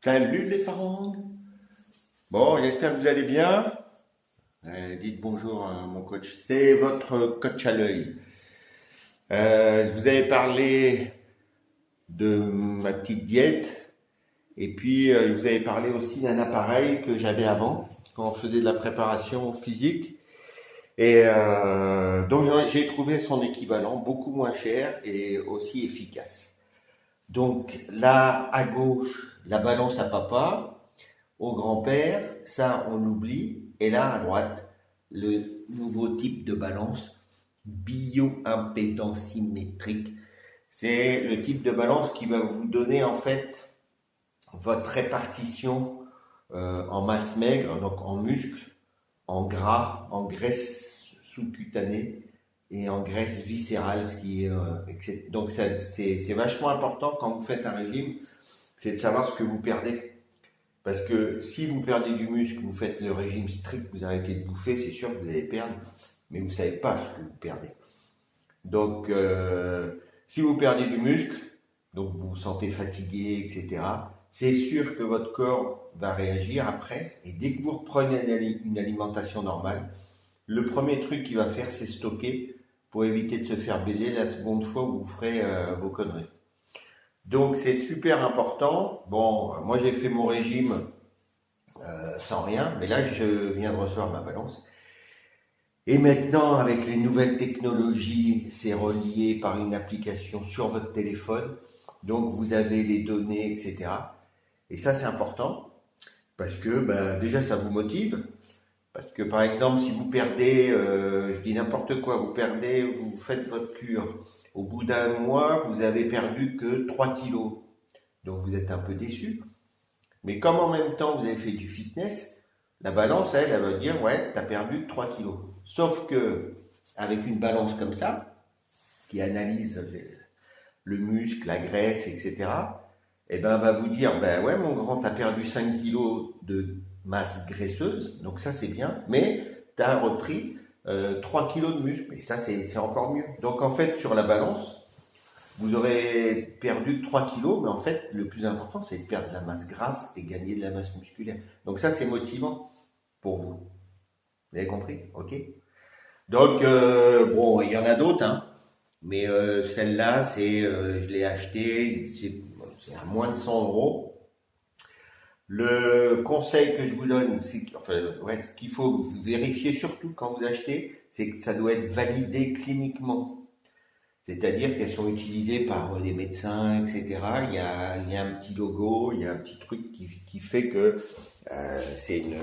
Salut les farangs! Bon, j'espère que vous allez bien. Dites bonjour à mon coach. C'est votre coach à l'œil. Je vous avais parlé de ma petite diète et puis je vous avais parlé aussi d'un appareil que j'avais avant quand on faisait de la préparation physique. Et donc j'ai trouvé son équivalent beaucoup moins cher et aussi efficace. Donc là à gauche, la balance à papa. Au grand-père, ça on l'oublie. Et là à droite, le nouveau type de balance bioimpédantimétrique. C'est le type de balance qui va vous donner en fait votre répartition en masse maigre, donc en muscle, en gras, en graisse sous-cutanée et en graisse viscérale, ce qui est donc c'est vachement important quand vous faites un régime, c'est de savoir ce que vous perdez. Parce que si vous perdez du muscle, vous faites le régime strict, vous arrêtez de bouffer, c'est sûr que vous allez perdre, mais vous ne savez pas ce que vous perdez. Donc, si vous perdez du muscle, donc vous vous sentez fatigué, etc., c'est sûr que votre corps va réagir après, et dès que vous reprenez une alimentation normale, le premier truc qu'il va faire, c'est stocker pour éviter de se faire baiser la seconde fois où vous ferez vos conneries. Donc c'est super important. Bon, moi j'ai fait mon régime sans rien, mais là je viens de recevoir ma balance. Et maintenant, avec les nouvelles technologies, c'est relié par une application sur votre téléphone. Donc vous avez les données, etc. Et ça c'est important parce que déjà ça vous motive. Parce que par exemple, si vous perdez, je dis n'importe quoi, vous faites votre cure. Au bout d'un mois, vous avez perdu que 3 kilos. Donc vous êtes un peu déçu. Mais comme en même temps vous avez fait du fitness, la balance, elle va dire, ouais, tu as perdu 3 kilos. Sauf que avec une balance comme ça, qui analyse le muscle, la graisse, etc., eh ben, va vous dire, ben ouais, mon grand, tu as perdu 5 kilos de masse graisseuse, donc ça c'est bien, mais tu as repris 3 kilos de muscle, et ça c'est encore mieux. Donc en fait, sur la balance, vous aurez perdu 3 kilos, mais en fait, le plus important, c'est de perdre de la masse grasse et gagner de la masse musculaire. Donc ça, c'est motivant pour vous. Vous avez compris? Ok. Donc, bon, il y en a d'autres, hein, mais celle-là, je l'ai achetée, c'est à moins de 100 euros. Le conseil que je vous donne, ce qu'il faut vérifier surtout quand vous achetez, c'est que ça doit être validé cliniquement. C'est-à-dire qu'elles sont utilisées par les médecins, etc. Il y a un petit logo, il y a un petit truc qui fait que c'est une.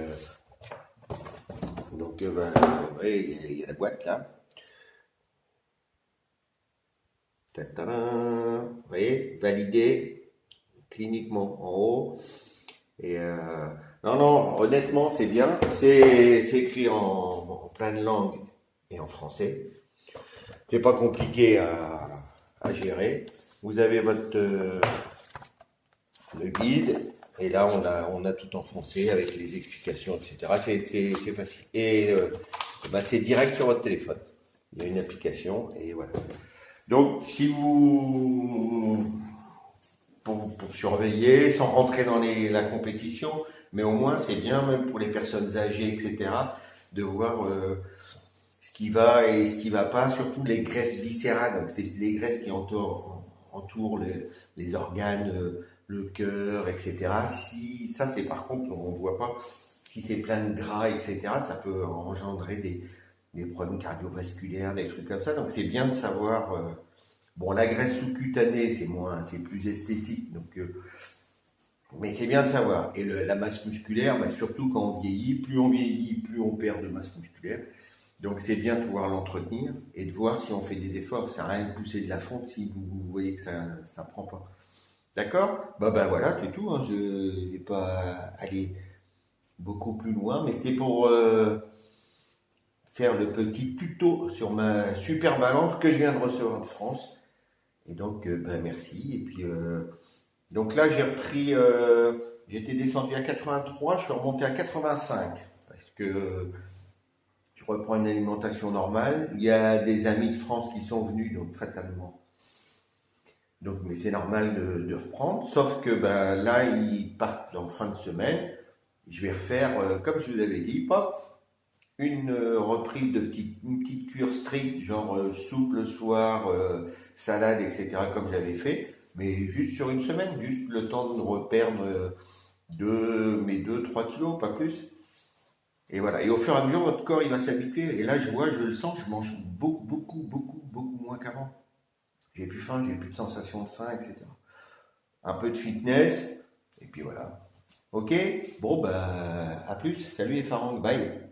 Donc, vous voyez, il y a la boîte là. Tadam, vous voyez, validé cliniquement en haut. Et non, non, honnêtement, c'est bien. C'est écrit en plein de langues et en français. C'est pas compliqué à gérer. Vous avez le guide, et là on a tout en français avec les explications, etc. C'est facile. Et c'est direct sur votre téléphone. Il y a une application, et voilà. Donc, si vous, pour surveiller, sans rentrer dans la compétition, mais au moins c'est bien, même pour les personnes âgées, etc., de voir ce qui va et ce qui va pas, surtout les graisses viscérales. Donc, c'est les graisses qui entourent les organes, le cœur, etc. Si ça, c'est par contre, on ne voit pas. Si c'est plein de gras, etc., ça peut engendrer des problèmes cardiovasculaires, des trucs comme ça. Donc, c'est bien de savoir. Bon, la graisse sous-cutanée, c'est plus esthétique. Donc, mais c'est bien de savoir. Et la masse musculaire, surtout quand on vieillit, plus on perd de masse musculaire. Donc c'est bien de pouvoir l'entretenir et de voir si on fait des efforts. Ça sert à rien de pousser de la fonte si vous voyez que ça ne prend pas. D'accord? Voilà, c'est tout. Hein. Je ne vais pas aller beaucoup plus loin, mais c'est pour faire le petit tuto sur ma super balance que je viens de recevoir de France. Et donc, merci. Et puis, donc là, j'ai repris, j'étais descendu à 83, je suis remonté à 85 parce que je reprends une alimentation normale. Il y a des amis de France qui sont venus, donc fatalement, Donc, mais c'est normal de reprendre. Sauf que ben, là, ils partent en fin de semaine. Je vais refaire, comme je vous avais dit, pop, une reprise une petite cure stricte, genre soupe le soir, salade, etc., comme j'avais fait, mais juste sur une semaine, juste le temps de reperdre mes 2-3 kilos, pas plus. Et voilà. Et au fur et à mesure, votre corps, il va s'habituer. Et là, je le sens, je mange beaucoup, beaucoup, beaucoup, beaucoup moins qu'avant. J'ai plus faim, j'ai plus de sensation de faim, etc. Un peu de fitness, et puis voilà. Ok, bon, bah, à plus. Salut les Farang, bye.